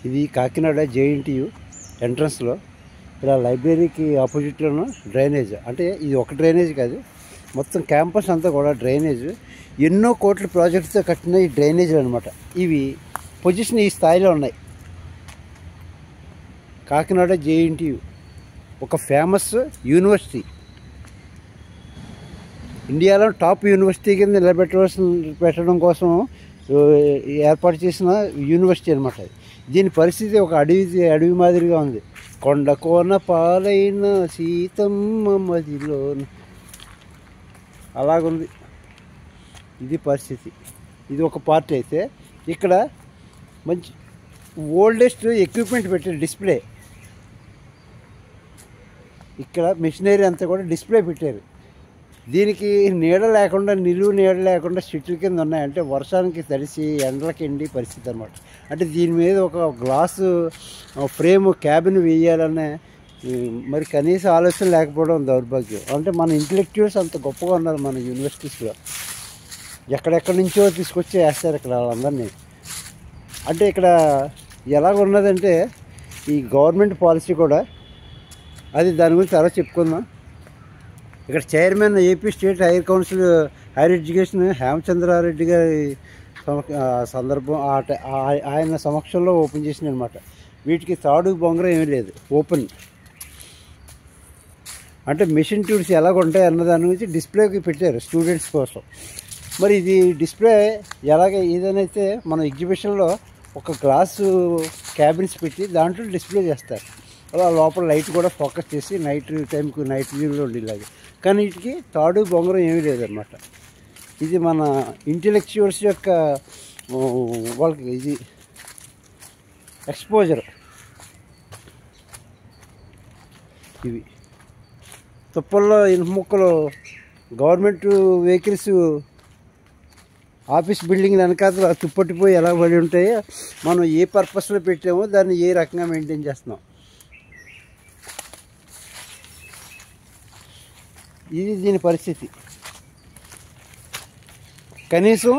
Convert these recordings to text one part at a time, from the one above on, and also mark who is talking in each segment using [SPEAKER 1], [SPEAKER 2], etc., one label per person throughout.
[SPEAKER 1] ఇది కాకినాడ జేఎన్టీయు ఎంట్రన్స్లో ఇలా లైబ్రరీకి ఆపోజిట్లోనూ డ్రైనేజ్. అంటే ఇది ఒక డ్రైనేజ్ కాదు, మొత్తం క్యాంపస్ అంతా కూడా డ్రైనేజ్. ఎన్నో కోట్ల ప్రాజెక్ట్స్తో కట్టిన ఈ డ్రైనేజీలు అనమాట. ఇవి పొజిషన్ ఈ స్థాయిలో ఉన్నాయి. కాకినాడ జేఎన్టీయు ఒక ఫేమస్ యూనివర్సిటీ, ఇండియాలో టాప్ యూనివర్సిటీ కింద పెట్టడం కోసం ఏర్పాటు చేసిన యూనివర్సిటీ అనమాట. దీని పరిస్థితి ఒక అడవి మాదిరిగా ఉంది. కొండ కోన పాలైన సీతమ్మ మదిలో అలాగుంది. ఇది పరిస్థితి. ఇది ఒక పార్ట్ అయితే, ఇక్కడ మంచి ఓల్డెస్ట్ ఎక్విప్మెంట్ పెట్టారు. డిస్ప్లే, ఇక్కడ మిషనరీ అంతా కూడా డిస్ప్లే పెట్టారు. దీనికి నీడ లేకుండా, నిలువు నీడ లేకుండా చెట్ల కింద ఉన్నాయి. అంటే వర్షానికి తడిసి ఎండలకి ఎండి పరిస్థితి అనమాట. అంటే దీని మీద ఒక గ్లాసు ఫ్రేమ్ క్యాబిన్ వేయాలనే మరి కనీస ఆలోచన లేకపోవడం దౌర్భాగ్యం. అంటే మన ఇంటలెక్చువల్స్ అంత గొప్పగా ఉన్నారు మన యూనివర్సిటీస్లో. ఎక్కడెక్కడి నుంచో తీసుకొచ్చి వేస్తారు ఇక్కడ వాళ్ళందరినీ. అంటే ఇక్కడ ఎలాగున్నదంటే ఈ గవర్నమెంట్ పాలసీ కూడా, అది దాని గురించి తర్వాత చెప్పుకుందాం. ఇక్కడ chairman AP state higher education Hemachandra Reddy గారి సందర్భం ఆయన సమక్షంలో ఓపెన్ చేసింది అనమాట. వీటికి తాడు బొంగరం ఏమీ లేదు, ఓపెన్. అంటే మెషిన్ టూల్స్ ఎలాగ ఉంటాయి అన్న దాని గురించి డిస్ప్లేకి పెట్టారు స్టూడెంట్స్ కోసం. మరి ఇది డిస్ప్లే ఎలాగ ఏదైతే మన ఎగ్జిబిషన్లో ఒక గ్లాసు క్యాబిన్స్ పెట్టి దాంట్లో డిస్ప్లే చేస్తారు. అలా లోపల లైట్ కూడా ఫోకస్ చేసి నైట్ టైంకి నైట్ వ్యూలో ఉండేలాగా. కానీ వీటికి తాడు బొంగరం ఏమీ లేదన్నమాట. ఇది మన ఇంటెలెక్చువల్స్ యొక్క వాళ్ళకి ఇది ఎక్స్పోజర్. ఇవి తుప్పల్లో ఇనుప ముక్కలు గవర్నమెంట్ వెహికల్స్ ఆఫీస్ బిల్డింగ్లు వెనకాల తుప్పట్టిపోయి ఎలా పడి ఉంటాయో, మనం ఏ పర్పస్లో పెట్టామో దాన్ని ఏ రకంగా మెయింటైన్ చేస్తున్నాం. ఇది దీని పరిస్థితి. కనీసం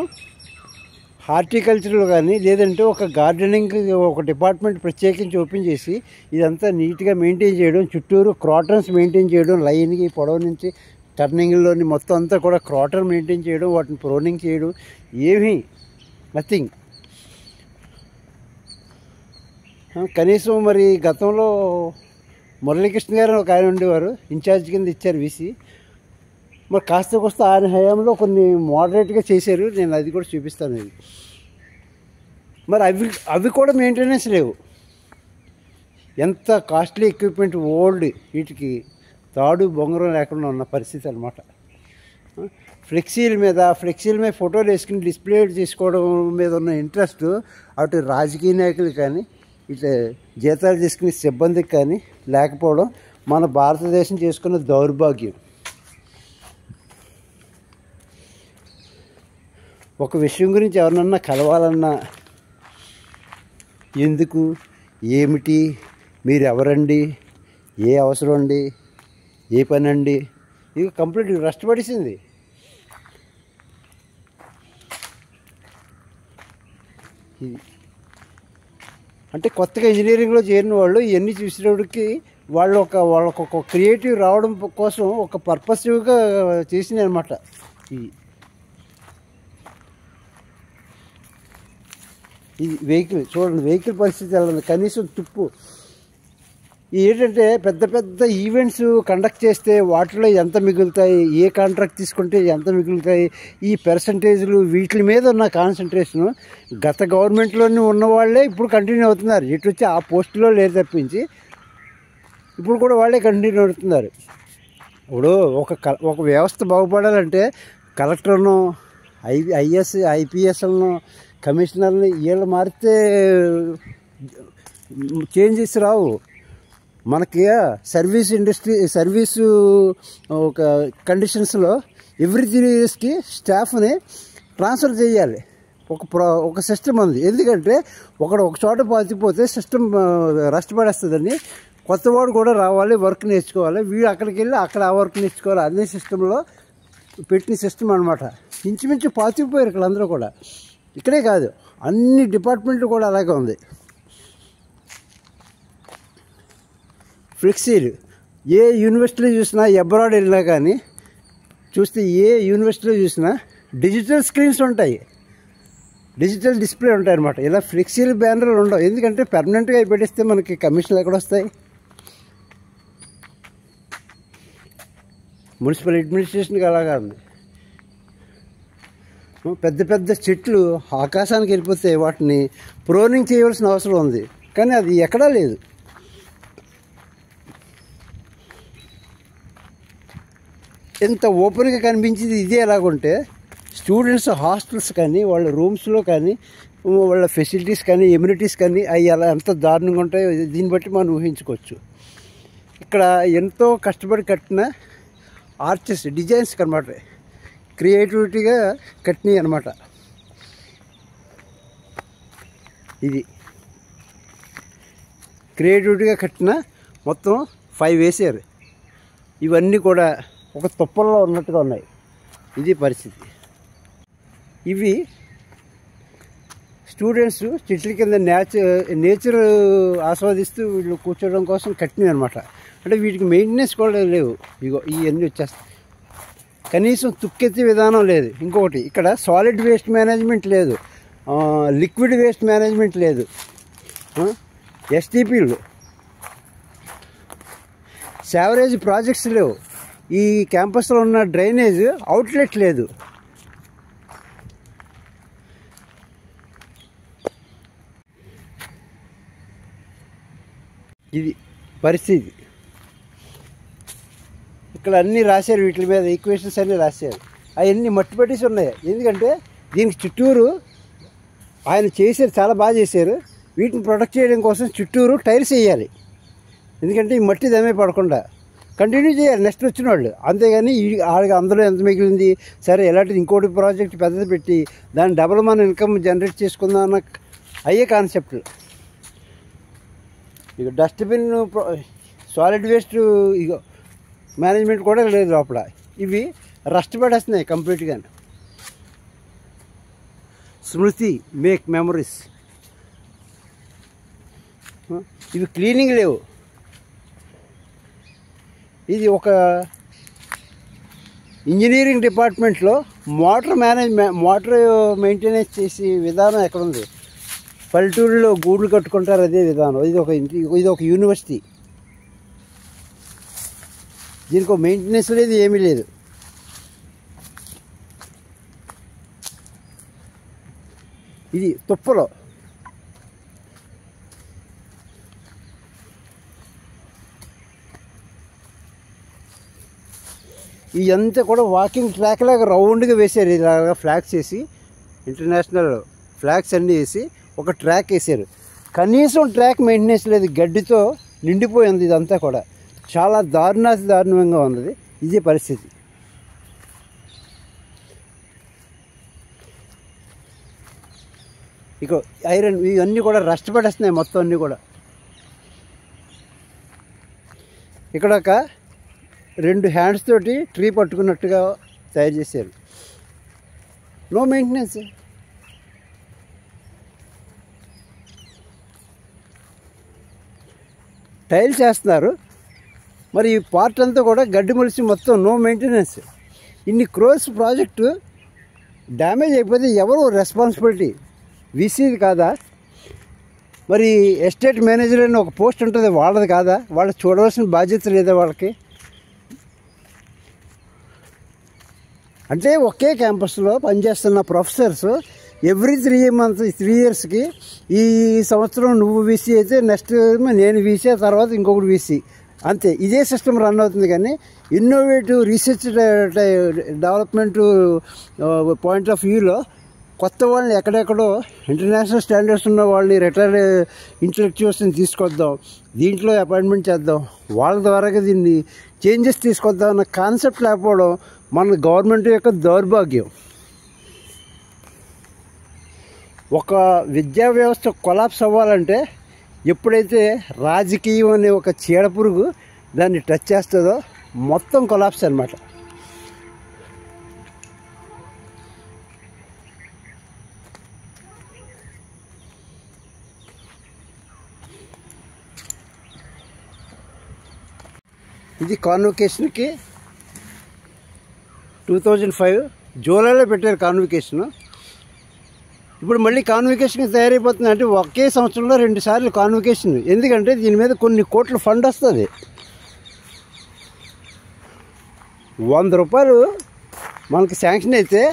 [SPEAKER 1] హార్టికల్చర్లో కానీ లేదంటే ఒక గార్డెనింగ్ ఒక డిపార్ట్మెంట్ ప్రత్యేకించి ఓపెన్ చేసి ఇదంతా నీట్గా మెయింటైన్ చేయడం, చుట్టూరు క్రాటన్స్ మెయింటైన్ చేయడం, లైన్కి పొడవు నుంచి టర్నింగ్లోని మొత్తం అంతా కూడా క్రాటర్ మెయింటైన్ చేయడం, వాటిని ప్రోనింగ్ చేయడం, ఏమీ నథింగ్. కనీసం మరి గతంలో మురళీకృష్ణ గారు ఒక ఆయన ఉండేవారు, ఇన్ఛార్జ్ కింద ఇచ్చారు వీసీ. మరి కాస్త కోస్త ఆయన హయాంలో కొన్ని మోడరేట్గా చేశారు. నేను అది కూడా చూపిస్తాను. ఇది మరి అవి కూడా మెయింటెనెన్స్ లేవు. ఎంత కాస్ట్లీ ఎక్విప్మెంట్ ఓల్డ్, వీటికి తాడు బొంగరం లేకుండా ఉన్న పరిస్థితి అనమాట. ఫ్లెక్సీల మీద ఫోటోలు వేసుకుని డిస్ప్లే చేసుకోవడం మీద ఉన్న ఇంట్రెస్ట్ అటు రాజకీయ నాయకులు కానీ ఇట్లా జీతాలు తీసుకునే సిబ్బందికి కానీ లేకపోవడం మన భారతదేశం చేసుకున్న దౌర్భాగ్యం. ఒక విషయం గురించి ఎవరినన్నా కలవాలన్నా ఎందుకు, ఏమిటి, మీరు ఎవరండి, ఏ అవసరం అండి, ఏ పని అండి, ఇది కంప్లీట్ రష్టపడిసింది. ఇది అంటే కొత్తగా ఇంజనీరింగ్లో చేరిన వాళ్ళు ఇవన్నీ చూసేటప్పటికి వాళ్ళకు ఒక క్రియేటివ్ రావడం కోసం ఒక పర్పసివ్గా చేసినాయి అనమాట. ఇది వెహికల్ చూడండి, వెహికల్ పరిస్థితి ఎలా ఉంది. కనీసం తుప్పు. ఏంటంటే పెద్ద పెద్ద ఈవెంట్స్ కండక్ట్ చేస్తే వాటిలో ఎంత మిగులుతాయి, ఏ కాంట్రాక్ట్ తీసుకుంటే ఎంత మిగులుతాయి, ఈ పర్సంటేజ్లు వీటి మీద ఉన్న కాన్సన్ట్రేషను గత గవర్నమెంట్లోనే ఉన్న వాళ్ళే ఇప్పుడు కంటిన్యూ అవుతున్నారు. ఇటు వచ్చి ఆ పోస్టులో లేదు తప్పించి ఇప్పుడు కూడా వాళ్ళే కంటిన్యూ అవుతున్నారు. ఇప్పుడు ఒక వ్యవస్థ బాగుపడాలంటే కలెక్టర్ను, ఐపీఎస్లను, కమిషనర్ని వీళ్ళు మారితే చేంజెస్ రావు. మనకి సర్వీసు ఒక కండిషన్స్లో ఎవ్రీ 3 yearsకి స్టాఫ్ని ట్రాన్స్ఫర్ చేయాలి. ఒక సిస్టమ్ ఉంది. ఎందుకంటే ఒక చోట పాతిపోతే సిస్టమ్ రష్టపడేస్తుందని కొత్తవాడు కూడా రావాలి, వర్క్ నేర్చుకోవాలి. వీడు అక్కడికి వెళ్ళి అక్కడ ఆ వర్క్ నేర్చుకోవాలి. అదే సిస్టంలో పెట్టిన సిస్టమ్ అనమాట. ఇంచుమించు పాతిపోయారు ఇక్కడ అందరూ కూడా. ఇక్కడే కాదు, అన్ని డిపార్ట్మెంట్లు కూడా అలాగే ఉంది. ఫ్లెక్సీలు ఏ యూనివర్సిటీలో చూసినా, అబ్రాడ్ వెళ్ళినా కానీ చూస్తే ఏ యూనివర్సిటీలో చూసినా డిజిటల్ స్క్రీన్స్ ఉంటాయి, డిజిటల్ డిస్ప్లే ఉంటాయి అన్నమాట. ఇలా ఫ్లెక్సీలు బ్యానర్లు ఉండవు. ఎందుకంటే పర్మనెంట్గా అవి పెట్టిస్తే మనకి కమిషన్లు ఎక్కడ వస్తాయి? మున్సిపల్ అడ్మినిస్ట్రేషన్కి అలాగా ఉంది. పెద్ద పెద్ద చెట్లు ఆకాశానికి వెళ్ళిపోతే వాటిని ప్రోనింగ్ చేయవలసిన అవసరం ఉంది, కానీ అది ఎక్కడా లేదు. ఎంత ఓపెన్గా కనిపించింది ఇదే ఎలాగుంటే స్టూడెంట్స్ హాస్టల్స్ కానీ వాళ్ళ రూమ్స్లో కానీ వాళ్ళ ఫెసిలిటీస్ కానీ ఎమ్యూనిటీస్ కానీ అవి అలా ఎంత దారుణంగా ఉంటాయో దీన్ని బట్టి మనం ఊహించుకోవచ్చు. ఇక్కడ ఎంతో కష్టపడి కట్టిన ఆర్చెస్, డిజైన్స్ అనమాట, క్రియేటివిటీగా కట్టినవి అనమాట. ఇది క్రియేటివిటీగా కట్టిన మొత్తం 5 వేసారు. ఇవన్నీ కూడా ఒక తుప్పల్లో ఉన్నట్టుగా ఉన్నాయి. ఇది పరిస్థితి. ఇవి స్టూడెంట్స్ చెట్ల కింద నేచర్ ఆస్వాదిస్తూ వీళ్ళు కూర్చోవడం కోసం కట్టినవి అనమాట. అంటే వీటికి మెయింటెనెన్స్ కూడా లేవు. ఇగో ఇవన్నీ వచ్చేస్తాయి. కనీసం తుక్కెత్తే విధానం లేదు. ఇంకొకటి, ఇక్కడ సాలిడ్ వేస్ట్ మేనేజ్మెంట్ లేదు, లిక్విడ్ వేస్ట్ మేనేజ్మెంట్ లేదు, ఎస్టీపీలు, శావరేజ్ ప్రాజెక్ట్స్ లేవు, ఈ క్యాంపస్లో ఉన్న డ్రైనేజ్ అవుట్లెట్ లేదు. ఇది పరిస్థితి. ఇక్కడ అన్నీ రాశారు, వీటి మీద ఈక్వేషన్స్ అన్నీ రాశారు. అవన్నీ మట్టి పట్టేసి ఉన్నాయి. ఎందుకంటే దీనికి చుట్టూరు ఆయన చేశారు, చాలా బాగా చేశారు. వీటిని ప్రొటెక్ట్ చేయడం కోసం చుట్టూరు టైల్స్ వేయాలి. ఎందుకంటే ఈ మట్టి దమే పడకుండా కంటిన్యూ చేయాలి నెక్స్ట్ వచ్చిన వాళ్ళు. అంతేగాని వాళ్ళకి అందులో ఎంత మిగిలింది సరే ఎలాంటిది ఇంకోటి ప్రాజెక్ట్ పెద్దది పెట్టి దాన్ని డబుల్ మన ఇన్కమ్ జనరేట్ చేసుకుందాం అన్న అయ్యే కాన్సెప్ట్లు. ఇక డస్ట్బిన్, సాలిడ్ వేస్ట్ ఇక మేనేజ్మెంట్ కూడా లేదు లోపల. ఇవి రస్ట్ పడేస్తున్నాయి కంప్లీట్గా. స్మృతి, మేక్ మెమరీస్. ఇవి క్లీనింగ్ లేవు. ఇది ఒక ఇంజనీరింగ్ డిపార్ట్మెంట్లో మోటార్ మెయింటెనెన్స్ చేసే విధానం ఎక్కడుంది? పల్లెటూరులో గూడ్లు కట్టుకుంటారు, అదే విధానం. ఇది ఒక యూనివర్సిటీ. దీనికి ఒక మెయింటెనెన్స్ లేదు, ఏమీ లేదు. ఇది తుప్పలో. ఇదంతా కూడా వాకింగ్ ట్రాక్ లాగా రౌండ్గా వేసారు. ఇలాగా ఫ్లాగ్స్ వేసి, ఇంటర్నేషనల్ ఫ్లాగ్స్ అన్నీ వేసి ఒక ట్రాక్ వేసారు. కనీసం ట్రాక్ మెయింటెనెన్స్ లేదు, గడ్డితో నిండిపోయింది ఇదంతా కూడా. చాలా దారుణంగా ఉన్నది. ఇదే పరిస్థితి. ఇక ఐరన్ ఇవన్నీ కూడా రస్ట్ పడేస్తున్నాయి మొత్తం అన్నీ కూడా. ఇక్కడ ఒక 2 హ్యాండ్స్ తోటి ట్రీ పట్టుకున్నట్టుగా తయారు చేశారు. No maintenance. టైల్స్ వేస్తున్నారు, మరి ఈ పార్ట్ అంతా కూడా గడ్డి మొలిసి మొత్తం నో మెయింటెనెన్స్. ఇన్ని క్రోర్స్ ప్రాజెక్టు డ్యామేజ్ అయిపోతే ఎవరు రెస్పాన్సిబిలిటీ? వీసీది కాదా? మరి ఎస్టేట్ మేనేజర్ అని ఒక పోస్ట్ ఉంటుంది, వాళ్ళది కాదా? వాళ్ళు చూడవలసిన బాధ్యత లేదా వాళ్ళకి? అంటే ఒకే క్యాంపస్లో పనిచేస్తున్న ప్రొఫెసర్స్ ఎవ్రీ 3 ఇయర్స్కి ఈ సంవత్సరం నువ్వు వీసీ అయితే నెక్స్ట్ నేను వీసీ, తర్వాత ఇంకొకటి వీసీ, అంతే. ఇదే సిస్టమ్ రన్ అవుతుంది. కానీ innovative research development point of వ్యూలో కొత్త వాళ్ళని ఎక్కడెక్కడో ఇంటర్నేషనల్ స్టాండర్డ్స్ ఉన్న వాళ్ళని రిటైర్డ్ ఇంటలెక్చువల్స్ని తీసుకొద్దాం, దీంట్లో అపాయింట్మెంట్ చేద్దాం, వాళ్ళ ద్వారాగా దీన్ని చేంజెస్ తీసుకొద్దాం అన్న కాన్సెప్ట్ లేకపోవడం మన గవర్నమెంట్ యొక్క దౌర్భాగ్యం. ఒక విద్యా వ్యవస్థ కొలాప్స్ అవ్వాలంటే ఎప్పుడైతే రాజకీయం అనే ఒక చీడపురుగు దాన్ని టచ్ చేస్తుందో మొత్తం కొలాప్స్ అన్నమాట. ఇది కాన్వకేషన్కి 2005 జూలైలో పెట్టారు కాన్వకేషన్. ఇప్పుడు మళ్ళీ కాన్వకేషన్ తయారైపోతుంది. అంటే ఒకే సంవత్సరంలో 2 సార్లు కాన్వకేషన్. ఎందుకంటే దీని మీద కొన్ని కోట్ల ఫండ్ వస్తుంది. 100 రూపాయలు మనకి శాంక్షన్ అయితే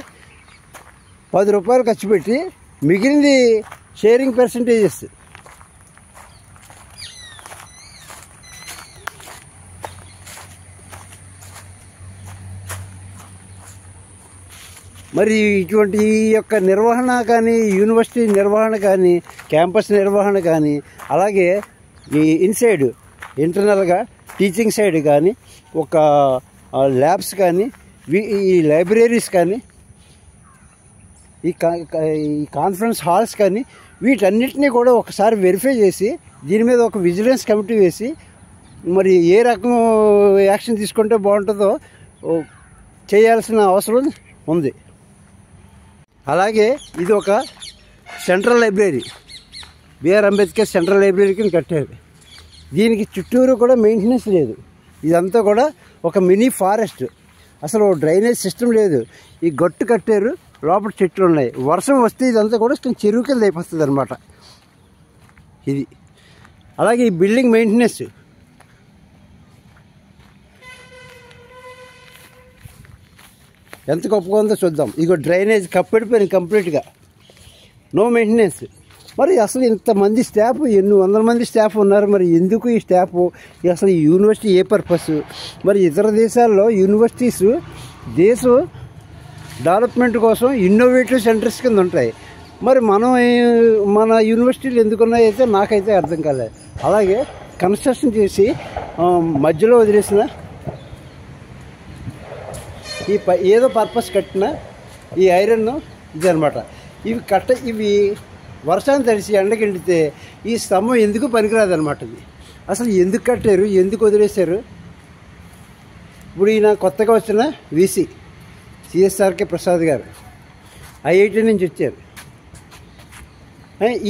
[SPEAKER 1] 10 రూపాయలు ఖర్చు పెట్టి మిగిలింది షేరింగ్ పర్సంటేజెస్. మరి ఇటువంటి ఈ యొక్క నిర్వహణ కానీ, యూనివర్సిటీ నిర్వహణ కానీ, క్యాంపస్ నిర్వహణ కానీ, అలాగే ఈ ఇన్సైడ్ ఇంటర్నల్గా టీచింగ్ సైడ్ కానీ, ఒక ల్యాబ్స్ కానీ, ఈ లైబ్రరీస్ కానీ, ఈ కాన్ఫరెన్స్ హాల్స్ కానీ, వీటన్నిటినీ కూడా ఒకసారి వెరిఫై చేసి దీని మీద ఒక విజిలెన్స్ కమిటీ వేసి మరి ఏ రకం యాక్షన్ తీసుకుంటే బాగుంటుందో చేయాల్సిన అవసరం ఉంది. అలాగే ఇది ఒక central library, B R Ambedkar central library కింద కట్టారు. దీనికి చుట్టూరు కూడా మెయింటెనెన్స్ లేదు. ఇదంతా కూడా ఒక మినీ ఫారెస్ట్. అసలు డ్రైనేజ్ సిస్టమ్ లేదు. ఈ గట్టు కట్టారు, లోపల చెట్లు ఉన్నాయి. వర్షం వస్తే ఇదంతా కూడా చెరువు కింద అయిపోతుంది అనమాట ఇది. అలాగే ఈ బిల్డింగ్ మెయింటెనెన్స్ ఎంత గొప్పగా ఉందో చూద్దాం. ఇగో డ్రైనేజ్ కప్పెడిపోయింది కంప్లీట్గా, నో మెయింటెనెన్స్. మరి అసలు ఇంతమంది స్టాఫ్, ఎన్ని వందల మంది స్టాఫ్ ఉన్నారు. మరి ఎందుకు ఈ స్టాఫ్? అసలు ఈ యూనివర్సిటీ ఏ పర్పస్? మరి ఇతర దేశాల్లో యూనివర్సిటీస్ దేశ డెవలప్మెంట్ కోసం ఇన్నోవేటివ్ సెంటర్స్ కింద ఉంటాయి. మరి మన యూనివర్సిటీలు ఎందుకున్నాయైతే నాకైతే అర్థం కాలేదు. అలాగే కన్స్ట్రక్షన్ చేసి మధ్యలో వదిలేసిన ఏదో పర్పస్ కట్టిన ఈ ఐరన్ ఇది అనమాట. ఇవి వర్షాన్ని తడిసి ఎండకెండితే ఈ స్తంభం ఎందుకు పనికిరాదనమాట. ఇది అసలు ఎందుకు కట్టారు, ఎందుకు వదిలేశారు? ఇప్పుడు ఈయన కొత్తగా వచ్చిన వీసీ సిఎస్ఆర్కే ప్రసాద్ గారు ఐఐటి నుంచి వచ్చారు.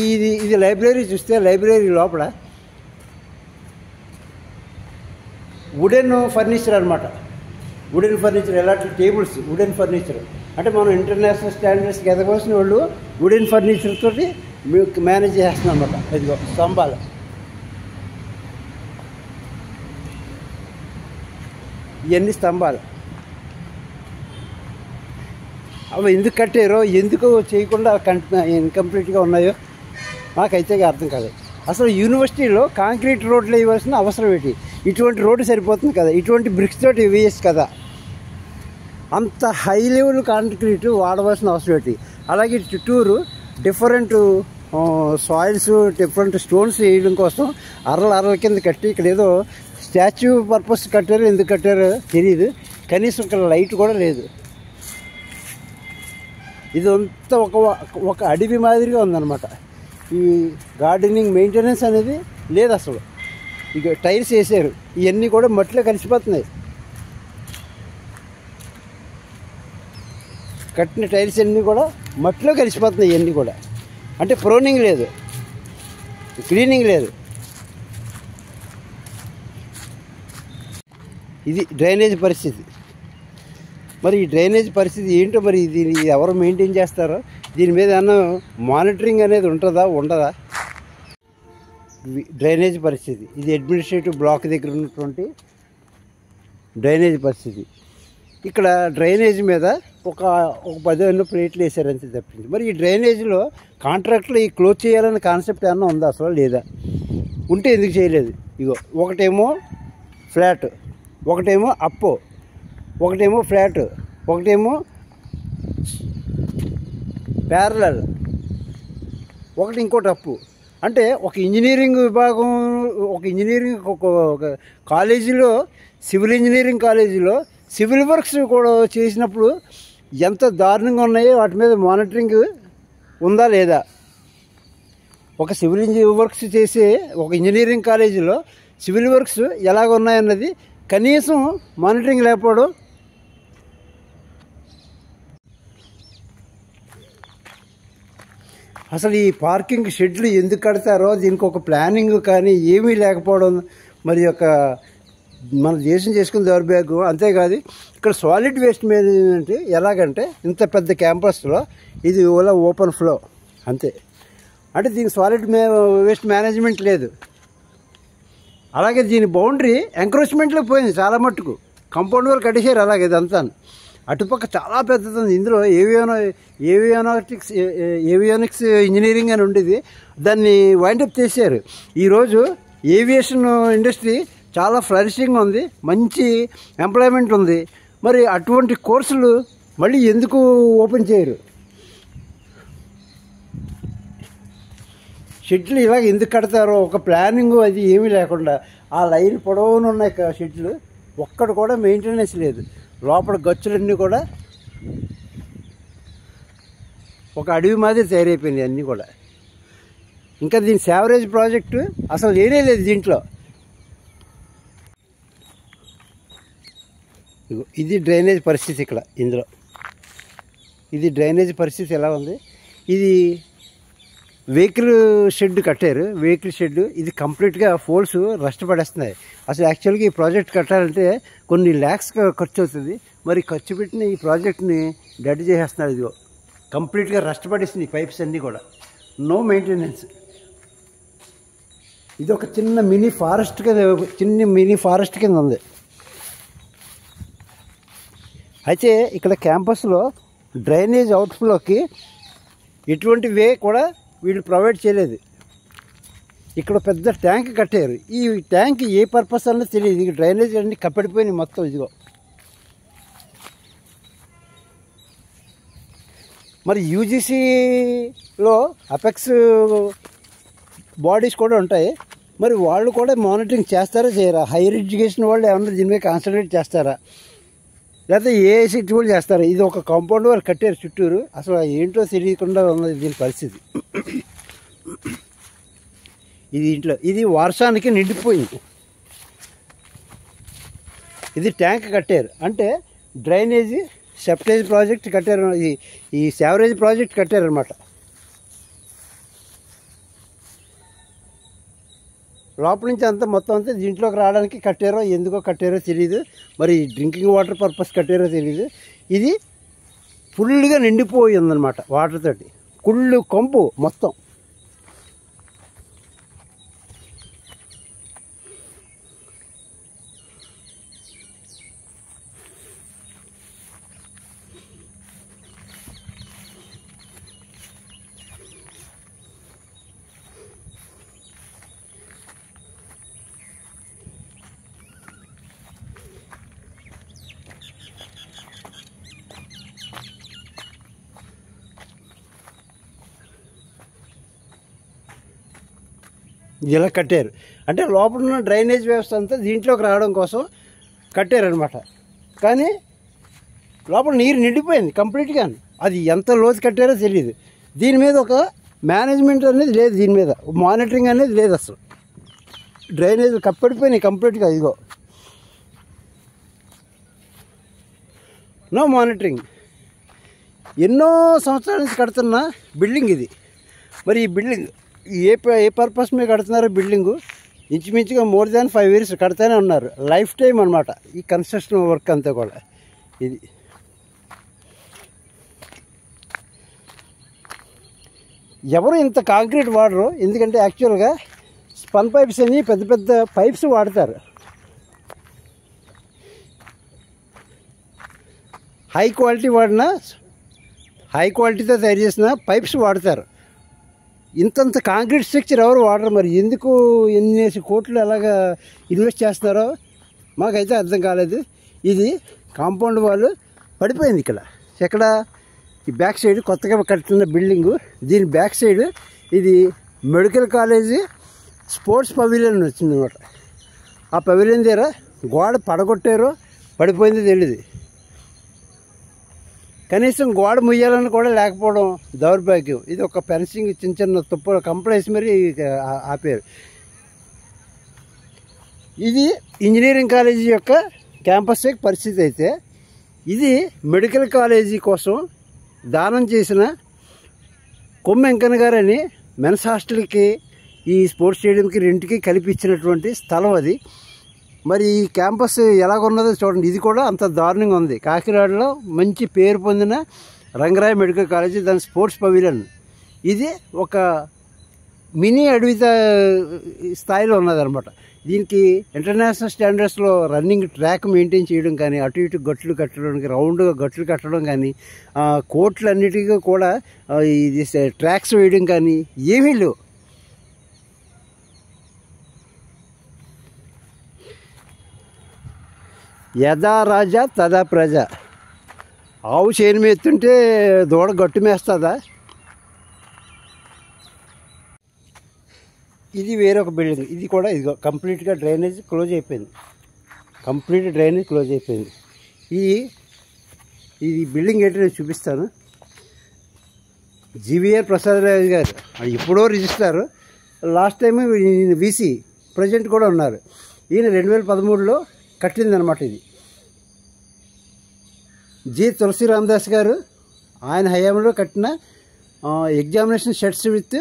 [SPEAKER 1] ఇది లైబ్రరీ చూస్తే లైబ్రరీ లోపల వుడెన్ ఫర్నిచర్ అనమాట. వుడెన్ ఫర్నిచర్, ఎలాంటి టేబుల్స్ వుడెన్ ఫర్నిచర్. అంటే మనం ఇంటర్నేషనల్ స్టాండర్డ్స్కి ఎదగవలసిన వాళ్ళు వుడెన్ ఫర్నిచర్ తోటి మేనేజ్ చేస్తున్నాం అన్నమాట. ఇదిగో స్తంభాలు, ఇవన్నీ స్తంభాలు. అవి ఎందుకు కట్టారో, ఎందుకు చేయకుండా ఇన్కంప్లీట్గా ఉన్నాయో నాకైతే అర్థం కాదు. అసలు యూనివర్సిటీలో కాంక్రీట్ రోడ్లు వేయవలసిన అవసరం ఏంటి? ఇటువంటి రోడ్డు సరిపోతుంది కదా, ఇటువంటి బ్రిక్స్ తోటి వేయచ్చు కదా. అంత హై లెవెల్ కాంక్రీట్ వాడవలసిన అవసరం ఏంటి? అలాగే చుట్టూరు డిఫరెంట్ సాయిల్స్, డిఫరెంట్ స్టోన్స్ వేయడం కోసం అరల కింద కట్టి ఇక్కడ ఏదో స్టాచ్యూ పర్పస్ కట్టారు. ఎందుకు కట్టారో తెలియదు. కనీసం ఇక్కడ లైట్ కూడా లేదు. ఇదంతా ఒక అడవి మాదిరిగా ఉందన్నమాట. ఈ గార్డెనింగ్ మెయింటెనెన్స్ అనేది లేదు అసలు. ఇక టైల్స్ వేసారు, ఇవన్నీ కూడా మట్టిలో కలిసిపోతున్నాయి. కట్టిన టైల్స్ అన్నీ కూడా మట్టిలో కలిసిపోతున్నాయి. ఇవన్నీ కూడా అంటే ప్రోనింగ్ లేదు, క్లీనింగ్ లేదు. ఇది డ్రైనేజ్ పరిస్థితి. మరి ఈ డ్రైనేజ్ పరిస్థితి ఏంటో, మరి దీన్ని ఎవరు మెయింటైన్ చేస్తారో, దీని మీద ఏమన్నా మానిటరింగ్ అనేది ఉంటుందా, ఉండదా? డ్రైనేజ్ పరిస్థితి ఇది అడ్మినిస్ట్రేటివ్ బ్లాక్ దగ్గర ఉన్నటువంటి డ్రైనేజ్ పరిస్థితి. ఇక్కడ డ్రైనేజ్ మీద ఒక 10 ప్లేట్లు వేసారంతే తప్పింది. మరి ఈ డ్రైనేజ్లో కాంట్రాక్ట్లో ఈ క్లోజ్ చేయాలనే కాన్సెప్ట్ ఏమన్నా ఉందా అసలు? లేదా? ఉంటే ఎందుకు చేయలేదు? ఇగో ఒకటేమో ఫ్లాట్, ఒకటేమో అప్పు, ఒకటేమో ఫ్లాట్, ఒకటేమో ప్యారలల్, ఒకటి ఇంకోటి అప్పు. అంటే ఒక ఇంజనీరింగ్ విభాగం, ఒక కాలేజీలో, సివిల్ ఇంజనీరింగ్ కాలేజీలో సివిల్ వర్క్స్ కూడా చేసినప్పుడు ఎంత దారుణంగా ఉన్నాయో వాటి మీద మానిటరింగ్ ఉందా లేదా? ఒక సివిల్ వర్క్స్ చేసే ఒక ఇంజనీరింగ్ కాలేజీలో సివిల్ వర్క్స్ ఎలాగ ఉన్నాయన్నది కనీసం మానిటరింగ్ లేకపోవడం. అసలు ఈ పార్కింగ్ షెడ్లు ఎందుకు కడతారో దీనికి ఒక ప్లానింగ్ కానీ ఏమీ లేకపోవడం. మరి మన దేశం చేసుకున్న దౌర్భాగ్యం. అంతేకాదు ఇక్కడ సాలిడ్ వేస్ట్ మేనేజ్మెంట్ ఎలాగంటే ఇంత పెద్ద క్యాంపస్లో ఇది ఓలా ఓపెన్ ఫ్లో అంతే. అంటే దీనికి సాలిడ్ వేస్ట్ మేనేజ్మెంట్ లేదు. అలాగే దీని బౌండరీ ఎంక్రోచ్మెంట్లో పోయింది చాలా మట్టుకు. కాంపౌండ్ వాళ్ళు కట్టేశారు అలాగే ఇదంతా. అటుపక్క చాలా పెద్దది ఉంది. ఇందులో ఏవియానిక్స్ ఇంజనీరింగ్ అని ఉండేది, దాన్ని వైండప్ చేశారు. ఈరోజు ఏవియేషన్ ఇండస్ట్రీ చాలా ఫ్లరిషింగ్ ఉంది, మంచి ఎంప్లాయ్మెంట్ ఉంది. మరి అటువంటి కోర్సులు మళ్ళీ ఎందుకు ఓపెన్ చేయరు? షెడ్లు ఇలాగ ఎందుకు కడతారో ఒక ప్లానింగ్ అది ఏమీ లేకుండా ఆ లైన్ పొడవున ఉన్నాయి షెడ్లు, ఒక్కడు కూడా మెయింటెనెన్స్ లేదు. లోపల గచ్చులన్నీ కూడా ఒక అడవి మాదిరి తయారైపోయినాయి అన్నీ కూడా. ఇంకా దీని సేవరేజ్ ప్రాజెక్టు అసలు లేనే లేదు దీంట్లో. ఇది డ్రైనేజ్ పరిస్థితి ఇక్కడ. ఇందులో ఇది డ్రైనేజ్ పరిస్థితి ఎలా ఉంది. ఇది వెహికల్ షెడ్ కట్టారు, వెహికల్ షెడ్. ఇది కంప్లీట్గా ఫోల్స్ రస్ట్ పడేస్తున్నాయి. అసలు యాక్చువల్గా ఈ ప్రాజెక్ట్ కట్టాలంటే కొన్ని ల్యాక్స్ ఖర్చు అవుతుంది. మరి ఖర్చు పెట్టిన ఈ ప్రాజెక్ట్ని డెడ్ చేసేస్తున్నారు. ఇదిగో కంప్లీట్గా రస్ట్ పడేసింది పైప్స్ అన్నీ కూడా, నో మెయింటెనెన్స్. ఇది ఒక చిన్న మినీ ఫారెస్ట్ కింద ఉంది. అయితే ఇక్కడ క్యాంపస్లో డ్రైనేజ్ అవుట్ఫ్లోకి ఎటువంటి వే కూడా వీళ్ళు ప్రొవైడ్ చేయలేదు. ఇక్కడ పెద్ద ట్యాంక్ కట్టారు. ఈ ట్యాంక్ ఏ పర్పస్ అన్నది తెలియదు. ఇక డ్రైనేజ్ అన్నీ కప్పడిపోయినాయి మొత్తం. ఇదిగో మరి యూజీసీలో అపెక్స్ బాడీస్ కూడా ఉంటాయి. మరి వాళ్ళు కూడా మానిటరింగ్ చేస్తారా చేయరా? హైయర్ ఎడ్యుకేషన్ వాళ్ళు ఏమన్నా దీని మీద కాన్సన్ట్రేట్ చేస్తారా, లేకపోతే ఏఐసిటీ కూడా చేస్తారు? ఇది ఒక కాంపౌండ్ వాళ్ళు కట్టారు చుట్టూరు. అసలు ఏంటో తెలియకుండా ఉన్నది దీని పరిస్థితి. ఇది వర్షానికి నిండిపోయింది. ఇది ట్యాంక్ కట్టారు అంటే డ్రైనేజీ సెప్టేజ్ ప్రాజెక్ట్ కట్టారు, ఈ సేవరేజ్ ప్రాజెక్ట్ కట్టారనమాట. లోపల నుంచి అంతా మొత్తం అంతా దీంట్లోకి రావడానికి కట్టారో ఎందుకో కట్టారో తెలియదు. మరి డ్రింకింగ్ వాటర్ పర్పస్ కట్టారో తెలియదు. ఇది ఫుల్గా నిండిపోయి ఉందన్నమాట వాటర్ తోటి, కుళ్ళు కంపు మొత్తం. ఇలా కట్టారు అంటే లోపల ఉన్న డ్రైనేజ్ వ్యవస్థ అంతా దీంట్లోకి రావడం కోసం కట్టారనమాట. కానీ లోపల నీరు నిండిపోయింది కంప్లీట్గా. అది ఎంత లోతు కట్టారో తెలియదు. దీని మీద ఒక మేనేజ్మెంట్ అనేది లేదు, దీని మీద మానిటరింగ్ అనేది లేదు. అసలు డ్రైనేజ్ కప్పడిపోయినాయి కంప్లీట్గా. ఇదిగో నో మానిటరింగ్. ఎన్నో సంవత్సరాల నుంచి కడుతున్న బిల్డింగ్ ఇది. మరి ఈ బిల్డింగ్ ఏ పర్పస్ మీద కడుతున్నారో బిల్డింగు ఇంచుమించుగా మోర్ దాన్ 5 years కడతానే ఉన్నారు. లైఫ్ టైం అనమాట ఈ కన్స్ట్రక్షన్ వర్క్ అంతా కూడా. ఇది ఎవరు ఇంత కాంక్రీట్ వాడరు, ఎందుకంటే యాక్చువల్గా స్పన్ పైప్స్ అని పెద్ద పెద్ద పైప్స్ వాడతారు. హై క్వాలిటీతో తయారు చేసిన పైప్స్ వాడతారు. ఇంతంత కాంక్రీట్ స్ట్రక్చర్ ఎవరు వాడరు. మరి ఎందుకు ఎన్ని కోట్లు ఎలాగా ఇన్వెస్ట్ చేస్తున్నారో మాకైతే అర్థం కాలేదు. ఇది కాంపౌండ్ వాళ్ళు పడిపోయింది ఎక్కడ ఈ బ్యాక్ సైడ్ కొత్తగా కట్టున్న బిల్డింగు. దీని బ్యాక్ సైడ్ ఇది మెడికల్ కాలేజీ స్పోర్ట్స్ పవిలియన్ వచ్చిందన్నమాట. ఆ పవిలియన్ దగ్గర గోడ పడగొట్టారో పడిపోయింది తెలియదు. కనీసం గోడ ముయ్యాలని కూడా లేకపోవడం దౌర్భాగ్యం. ఇది ఒక ఫెన్సింగ్ చిన్న చిన్న తుప్పలు కంప్లైంట్స్ మరి ఆపారు. ఇది ఇంజనీరింగ్ కాలేజీ యొక్క క్యాంపస్ పరిస్థితి. అయితే ఇది మెడికల్ కాలేజీ కోసం దానం చేసిన కొమ్మ వెంకన్న గారని మెన్స్ హాస్టల్కి ఈ స్పోర్ట్స్ స్టేడియంకి రెంట్కి కలిపి ఇచ్చినటువంటి స్థలం అది. మరి ఈ క్యాంపస్ ఎలాగున్నదో చూడండి. ఇది కూడా అంత దారుణంగా ఉంది. కాకినాడలో మంచి పేరు పొందిన రంగరాయ మెడికల్ కాలేజీ, దాని స్పోర్ట్స్ పవిలియన్, ఇది ఒక మినీ అడవి స్థాయిలో ఉన్నదన్నమాట. దీనికి ఇంటర్నేషనల్ స్టాండర్డ్స్లో రన్నింగ్ ట్రాక్ మెయింటైన్ చేయడం కానీ, అటు ఇటు గట్లు కట్టడానికి, రౌండ్గా గట్లు కట్టడం కానీ, కోర్టులన్నిటికీ కూడా ఇది ట్రాక్స్ వేయడం కానీ ఏమీ లేవు. యథా రాజా తదా ప్రజ. ఆవు చేను మేస్తుంటే దూడ గట్టు మేస్తుందా? ఇది వేరొక బిల్డింగ్. ఇది కూడా ఇదిగో కంప్లీట్గా డ్రైనేజ్ క్లోజ్ అయిపోయింది. కంప్లీట్ డ్రైనేజ్ క్లోజ్ అయిపోయింది. ఇది బిల్డింగ్ ఏంటో నేను చూపిస్తాను. జీవీఆర్ ప్రసాద్ రాజు గారు ఎప్పుడో registrar, last time VC, present కూడా ఉన్నారు. ఈయన 2013లో కట్టిందనమాట. ఇది జి తులసి రామదాస్ గారు ఆయన హయాంలో కట్టిన examination sheds with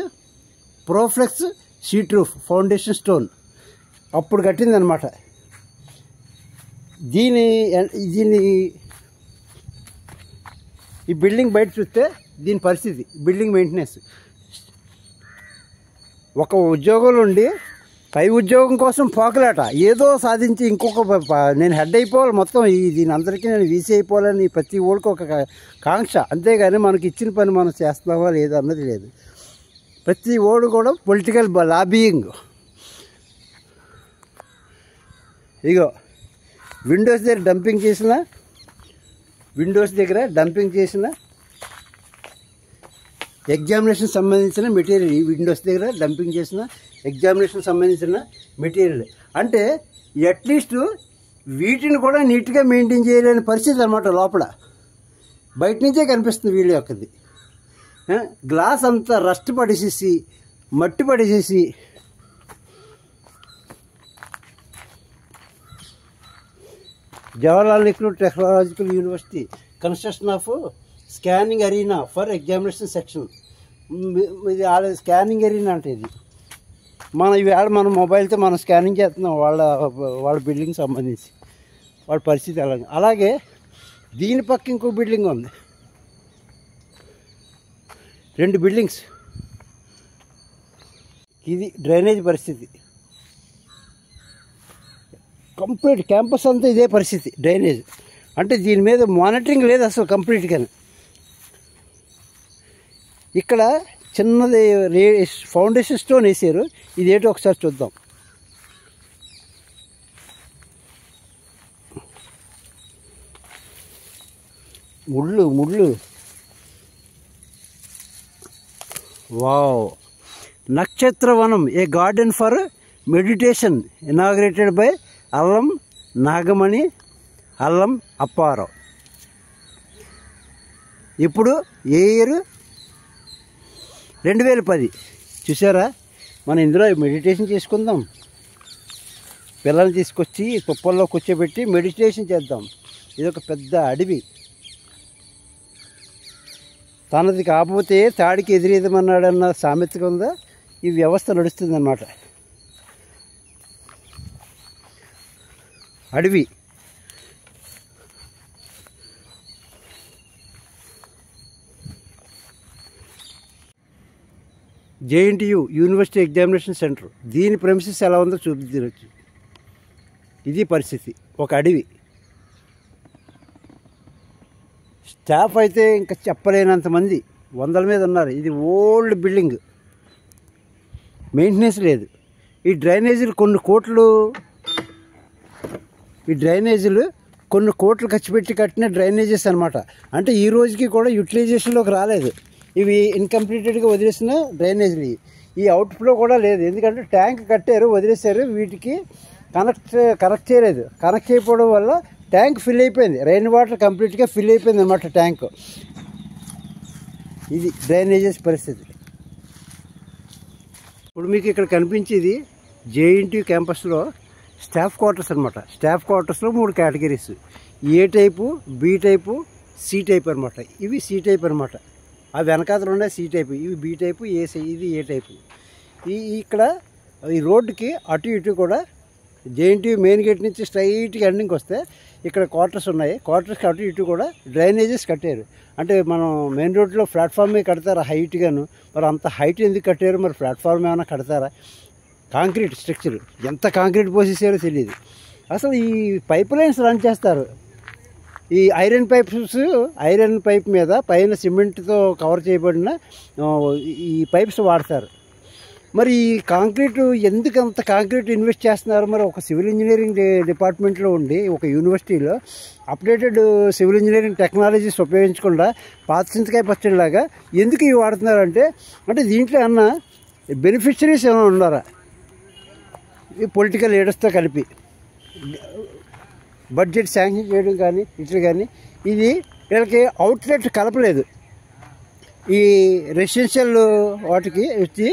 [SPEAKER 1] Proflex sheet roof foundation stone అప్పుడు కట్టిందనమాట. దీని ఈ బిల్డింగ్ బయట చూస్తే దీని పరిస్థితి, బిల్డింగ్ మెయింటెనెన్స్. ఒక ఉద్యోగంలో ఉండి పై ఉద్యోగం కోసం పోకలాట, ఏదో సాధించి ఇంకొక నేను హెడ్ అయిపోవాలి, మొత్తం దీని అందరికీ నేను వీసీ అయిపోవాలని ప్రతి ఓడికి ఒక కాంక్ష. అంతేగాని మనకి ఇచ్చిన పని మనం చేస్తున్నామా లేదా అన్నది లేదు. ప్రతి ఓడు కూడా పొలిటికల్ లాబీయింగ్. ఇగో విండోస్ దగ్గర డంపింగ్ చేసిన ఎగ్జామినేషన్ సంబంధించిన మెటీరియల్, ఈ విండోస్ దగ్గర డంపింగ్ చేసిన ఎగ్జామినేషన్ సంబంధించిన మెటీరియల్. అంటే అట్లీస్ట్ వీటిని కూడా నీట్గా మెయింటైన్ చేయలేని పరిస్థితి అన్నమాట. లోపల బయట నుంచే కనిపిస్తుంది వీళ్ళ యొక్కది. గ్లాస్ అంతా రస్ట్ పడేసేసి, మట్టి పడేసేసి, Jawaharlal Nehru technological university construction of scanning arena for examination section. ఇది స్కానింగ్ అరీనా అంటే ఇది ఈవేళ మన మొబైల్తో మనం స్కానింగ్ చేస్తున్నాం వాళ్ళ బిల్డింగ్ సంబంధించి. వాళ్ళ పరిస్థితి అలాగే దీని పక్క ఇంకో బిల్డింగ్ ఉంది. 2 బిల్డింగ్స్. ఇది డ్రైనేజ్ పరిస్థితి. కంప్లీట్ క్యాంపస్ అంతా ఇదే పరిస్థితి, డ్రైనేజ్. అంటే దీని మీద మానిటరింగ్ లేదు అసలు కంప్లీట్గా. ఇక్కడ చిన్నది ఫౌండేషన్ స్టోన్ వేసారు. ఇదేంటో ఒకసారి చూద్దాం. ముళ్ళు. Wow. Nakshatravanam, a garden for meditation, inaugurated by Allam Nagamani, అల్లం అప్పారావు. ఇప్పుడు ఏ ఇయర్? 2010. చూసారా? మనం ఇందులో మెడిటేషన్ చేసుకుందాం. పిల్లల్ని తీసుకొచ్చి తుప్పల్లో కూర్చోబెట్టి మెడిటేషన్ చేద్దాం. ఇది ఒక పెద్ద అడవి. తనది కాకపోతే తాడికి ఎదురేదమన్నాడన్న సామెతగా ఉందా? ఈ వ్యవస్థ నడుస్తుందన్నమాట. అడవి. JNTU university examination centre. దీని ప్రెమిసెస్ ఎలా ఉందో చూపించవచ్చు. ఇది పరిస్థితి, ఒక అడవి. స్టాఫ్ అయితే ఇంకా చెప్పలేనంతమంది, 100ల మీద ఉన్నారు. ఇది ఓల్డ్ బిల్డింగ్, మెయింటెనెన్స్ లేదు. ఈ డ్రైనేజీలు కొన్ని కోట్లు ఖర్చు పెట్టి కట్టిన డ్రైనేజెస్ అనమాట. అంటే ఈ రోజుకి కూడా యూటిలైజేషన్లోకి రాలేదు. ఇవి ఇన్కంప్లీటెడ్గా వదిలేసిన డ్రైనేజీలు. ఈ అవుట్ఫ్లో కూడా లేదు, ఎందుకంటే ట్యాంక్ కట్టారు, వదిలేశారు. వీటికి కనెక్ట్ చేయలేదు. కనెక్ట్ చేయకపోవడం వల్ల ట్యాంక్ ఫిల్ అయిపోయింది. రెయిన్ వాటర్ కంప్లీట్గా ఫిల్ అయిపోయింది అన్నమాట ట్యాంకు. ఇది డ్రైనేజెస్ పరిస్థితి. ఇప్పుడు మీకు ఇక్కడ కనిపించేది జేఎన్టీయు క్యాంపస్లో స్టాఫ్ క్వార్టర్స్ అనమాట. స్టాఫ్ క్వార్టర్స్లో 3 categories: A type, B type, C type అనమాట. ఇవి సి టైప్ అనమాట. ఆ వెనకాతలు ఉన్నాయి సి టైపు, ఇవి బి టైపు, ఇది ఏ టైపు. ఇక్కడ ఈ రోడ్డుకి అటు ఇటు కూడా జేఎన్టీయూ మెయిన్ గేట్ నుంచి స్ట్రైట్గా ఎండింగ్కి వస్తే ఇక్కడ క్వార్టర్స్ ఉన్నాయి. క్వార్టర్స్ కాబట్టి ఇటు కూడా డ్రైనేజెస్ కట్టారు. అంటే మనం మెయిన్ రోడ్లో ప్లాట్ఫామే కడతారా హైట్గాను? మరి అంత హైట్ ఎందుకు కట్టారు? మరి ప్లాట్ఫామ్ ఏమైనా కడతారా? కాంక్రీట్ స్ట్రక్చర్ ఎంత కాంక్రీట్ పోసేసారో తెలియదు. అసలు ఈ పైప్ లైన్స్ రన్ చేస్తారు. ఈ ఐరన్ పైప్ మీద పైన సిమెంట్తో కవర్ చేయబడిన ఈ పైప్స్ వాడతారు. మరి ఈ కాంక్రీట్ ఎందుకు అంత కాంక్రీట్ ఇన్వెస్ట్ చేస్తున్నారు? మరి ఒక సివిల్ ఇంజనీరింగ్ డిపార్ట్మెంట్లో ఉండి ఒక యూనివర్సిటీలో అప్డేటెడ్ సివిల్ ఇంజనీరింగ్ టెక్నాలజీస్ ఉపయోగించకుండా పాత చింతకాయ పచ్చడిలాగా ఎందుకు ఇవి వాడుతున్నారంటే, అంటే దీంట్లో అన్న బెనిఫిషరీస్ ఏమైనా ఉన్నారా? ఈ పొలిటికల్ లీడర్స్తో కలిపి బడ్జెట్ శాంక్షన్ చేయడం కానీ ఇట్లా కానీ ఇది వీళ్ళకి అవుట్లెట్ కలపలేదు. ఈ రెసిడెన్షియల్ వాటికి వచ్చి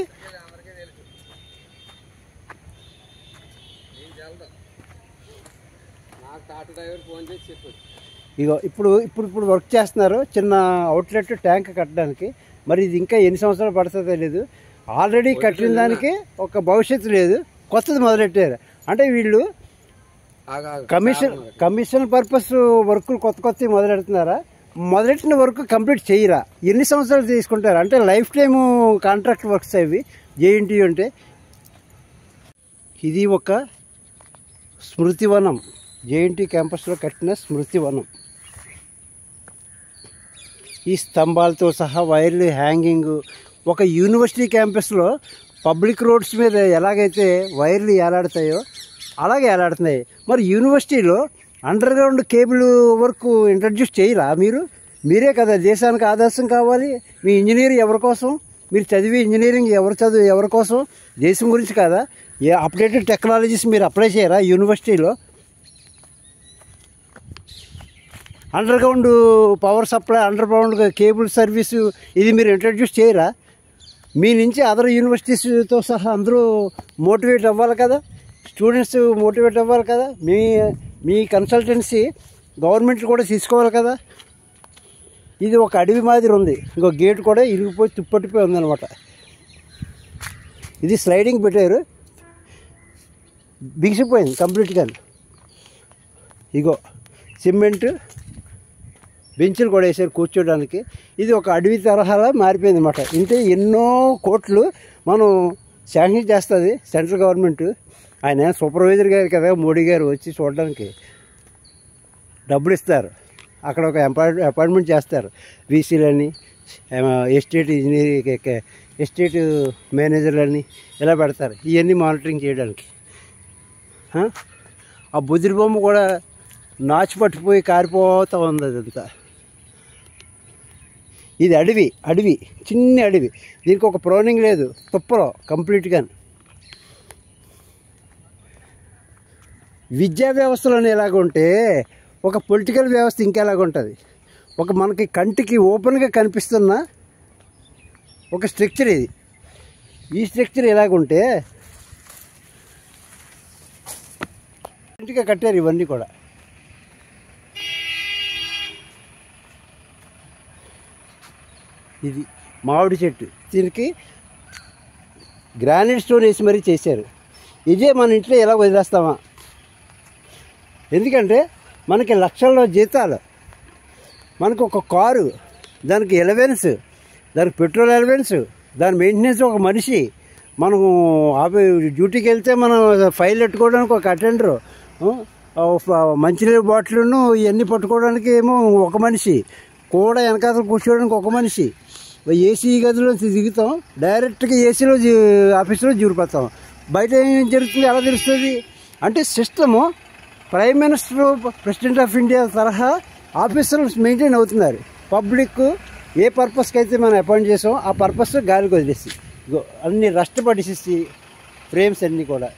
[SPEAKER 1] ఇగో ఇప్పుడు వర్క్ చేస్తున్నారు చిన్న అవుట్లెట్ ట్యాంక్ కట్టడానికి. మరి ఇది ఇంకా ఎన్ని సంవత్సరాలు పడుతుందో తెలియదు. ఆల్రెడీ కట్టిన దానికి ఒక భవిష్యత్తు లేదు, కొత్తది మొదలెట్టారు. అంటే వీళ్ళు కమిషన్ పర్పస్ వర్కులు కొత్త మొదలెడుతున్నారా? మొదలెట్టిన వర్క్ కంప్లీట్ చేయరా? ఎన్ని సంవత్సరాలు తీసుకుంటారు? అంటే లైఫ్ టైము కాంట్రాక్ట్ వర్క్స్ అవి జేఎన్టీయూ అంటే. ఇది ఒక స్మృతివనం, జేఎన్టీయూ క్యాంపస్లో కట్టిన స్మృతివనం. ఈ స్తంభాలతో సహా వైర్లు హ్యాంగింగ్. ఒక యూనివర్సిటీ క్యాంపస్లో పబ్లిక్ రోడ్స్ మీద ఎలాగైతే వైర్లు ఏలాడుతాయో అలాగే ఏలాడుతున్నాయి. మరి యూనివర్సిటీలో under ground cable work introduce చేయరా? మీరే కదా దేశానికి ఆదర్శం కావాలి. మీ ఇంజనీర్ ఎవరి కోసం? మీరు చదివే ఇంజనీరింగ్ ఎవరి కోసం? దేశం గురించి కదా. ఏ అప్డేటెడ్ టెక్నాలజీస్ మీరు అప్లై చేయరా యూనివర్సిటీలో? Under ground power supply, under ground cable service ఇది మీరు ఇంట్రడ్యూస్ చేయరా? మీ నుంచి అదర్ యూనివర్సిటీస్తో సహా అందరూ మోటివేట్ అవ్వాలి కదా, స్టూడెంట్స్ మోటివేట్ అవ్వాలి కదా. మీ కన్సల్టెన్సీ గవర్నమెంట్ కూడా తీసుకోవాలి కదా. ఇది ఒక అడవి మాదిరి ఉంది. ఇంకో గేట్ కూడా ఇరిగిపోయి తుప్పట్టిపోయి ఉందన్నమాట. ఇది స్లైడింగ్ పెట్టారు, బిగిసిపోయింది కంప్లీట్గా. ఇగో సిమెంట్ బెంచులు కూడా వేసారు కూర్చోడానికి. ఇది ఒక అడవి తరహాలో మారిపోయింది అన్నమాట. ఇంతే ఎన్నో కోట్లు మనం శాంక్షన్ చేస్తుంది సెంట్రల్ గవర్నమెంట్. ఆయన సూపర్వైజర్ గారు కదా, మోడీ గారు వచ్చి చూడడానికి డబ్బులు ఇస్తారు. అక్కడ ఒక అపాయింట్మెంట్ చేస్తారు. వీసీలని, ఎస్టేట్ ఇంజనీరింగ్, ఎస్టేట్ మేనేజర్లని ఇలా పెడతారు ఇవన్నీ మానిటరింగ్ చేయడానికి. ఆ బుద్ధుడి బొమ్మ కూడా నాచు పట్టిపోయి కారిపోతూ ఉంది అదంతా. ఇది అడవి చిన్న అడవి. దీనికి ఒక ప్రోనింగ్ లేదు, తుప్పలో కంప్లీట్గా. విద్యా వ్యవస్థలోనే ఎలాగుంటే ఒక పొలిటికల్ వ్యవస్థ ఇంకెలాగుంటుంది. ఒక మనకి కంటికి ఓపెన్గా కనిపిస్తున్న ఒక స్ట్రక్చర్ ఇది. ఈ స్ట్రక్చర్ ఎలాగుంటే ఇంటిగా కట్టారు ఇవన్నీ కూడా. ఇది మామిడి చెట్టు, దీనికి గ్రానైట్ స్టోన్ వేసి మరీ చేశారు. ఇదే మన ఇంట్లో ఎలా వదిలేస్తామా? ఎందుకంటే మనకి లక్షల్లో జీతాలు, మనకు ఒక కారు, దానికి ఎలవెన్స్, దానికి పెట్రోల్ ఎలవెన్స్, దాని మెయింటెనెన్స్ ఒక మనిషి, మనము డ్యూటీకి వెళ్తే మనం ఫైల్ పెట్టుకోవడానికి ఒక అటెండరు, మంచినీళ్ళ బాటిల్ను ఇవన్నీ పట్టుకోవడానికి ఏమో ఒక మనిషి, కూడా వెనకాల కూర్చోవడానికి ఒక మనిషి. ఏసీ గదిలో దిగుతాం, డైరెక్ట్గా ఏసీలో ఆఫీసులో దూరిపోతాం. బయట ఏం జరుగుతుంది ఎలా తెలుస్తుంది? అంటే system prime minister, president of India తరహా ఆఫీసర్లు మెయింటైన్ అవుతున్నారు. పబ్లిక్ ఏ పర్పస్కి అయితే మనం అపాయింట్ చేసాం ఆ పర్పస్ గాలికి వదిలేసి అన్ని రష్టపడిసి ఫ్రేమ్స్ అన్నీ కూడా.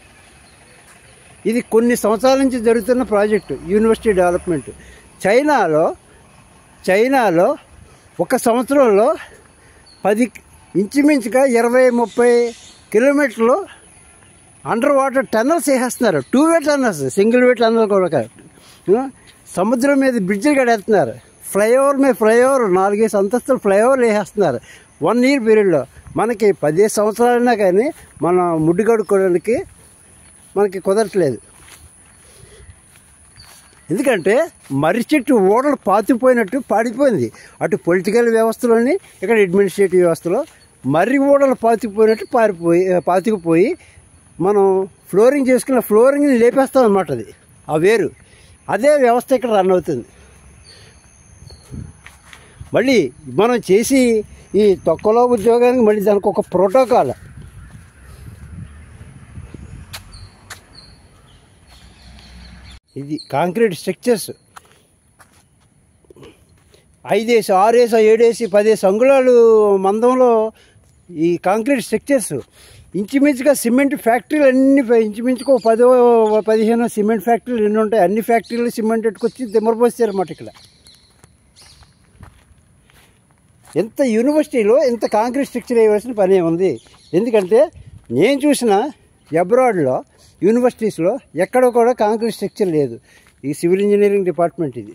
[SPEAKER 1] ఇది కొన్ని సంవత్సరాల నుంచి జరుగుతున్న ప్రాజెక్టు యూనివర్సిటీ డెవలప్మెంట్. చైనాలో ఒక సంవత్సరంలో 10 ఇంచుమించుగా 20-30 కిలోమీటర్లు అండర్ వాటర్ టన్నల్స్ వేసేస్తున్నారు. Two way tunnels, single way tunnel కూడా కాదు. సముద్రం మీద బ్రిడ్జిలు కడేస్తున్నారు. ఫ్లైఓవర్ మీద ఫ్లైఓవర్, 4-5 అంతస్తులు ఫ్లైఓవర్లు వేసేస్తున్నారు 1 ఇయర్ పీరియడ్లో. మనకి 15 సంవత్సరాలైనా కానీ మనం ముడ్డు కడుక్కోవడానికి మనకి కుదరట్లేదు. ఎందుకంటే మర్రి చెట్టు ఓడలు పాతిపోయినట్టు పాడిపోయింది. అటు పొలిటికల్ వ్యవస్థలోని, ఇక్కడ అడ్మినిస్ట్రేటివ్ వ్యవస్థలో మర్రి ఓడలు పాతిపోయినట్టు పాతికిపోయి మనం ఫ్లోరింగ్ చేసుకున్న ఫ్లోరింగ్ని లేపేస్తాం అన్నమాట. అది ఆ వేరు అదే వ్యవస్థ ఇక్కడ రన్ అవుతుంది. మళ్ళీ మనం చేసి ఈ తొక్కలో ఉద్యోగానికి మళ్ళీ దానికి ఒక ప్రోటోకాల్. ఇది కాంక్రీట్ స్ట్రక్చర్స్ 5 వేసి 6 వేసి 7 వేసి 10 అంగుళాలు మందంలో ఈ కాంక్రీట్ స్ట్రక్చర్స్. ఇంచుమించుగా సిమెంట్ ఫ్యాక్టరీలు అన్ని ఇంచుమించుగా 10-15 సిమెంట్ ఫ్యాక్టరీలు ఎన్ని ఉంటాయి, అన్ని ఫ్యాక్టరీలు సిమెంట్ ఎట్టుకొచ్చి దిమ్మరపోస్తారన్నమాట. ఇక్కడ ఎంత యూనివర్సిటీలో ఎంత కాంక్రీట్ స్ట్రక్చర్ వేయవలసిన పని ఉంది. ఎందుకంటే నేను చూసిన అబ్రాడ్లో యూనివర్సిటీస్లో ఎక్కడ కూడా కాంక్రీట్ స్ట్రక్చర్ లేదు. ఈ సివిల్ ఇంజనీరింగ్ డిపార్ట్మెంట్ ఇది.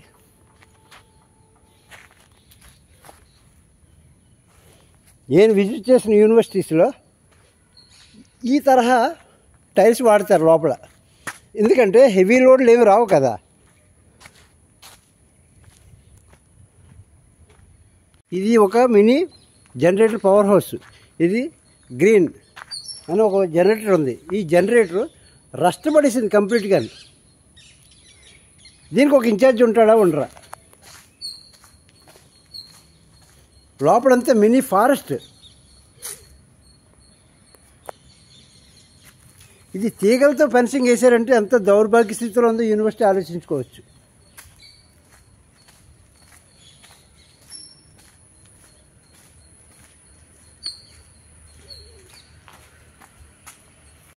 [SPEAKER 1] నేను విజిట్ చేసిన యూనివర్సిటీస్లో ఈ తరహా టైల్స్ వాడతారు లోపల. ఎందుకంటే హెవీ లోడ్లు ఏమి రావు కదా. ఇది ఒక మినీ జనరేటర్ పవర్ హౌస్. ఇది గ్రీన్ అని ఒక జనరేటర్ ఉంది. ఈ జనరేటర్ రస్ట్ పడేసింది కంప్లీట్గా. దీనికి ఒక ఇన్ఛార్జ్ ఉంటాడా ఉండరా? లోపలంతా మినీ ఫారెస్ట్. ఇది తీగలతో ఫెన్సింగ్ వేసారంటే ఎంత దౌర్భాగ్య స్థితిలో ఉందో యూనివర్సిటీ ఆలోచించుకోవచ్చు.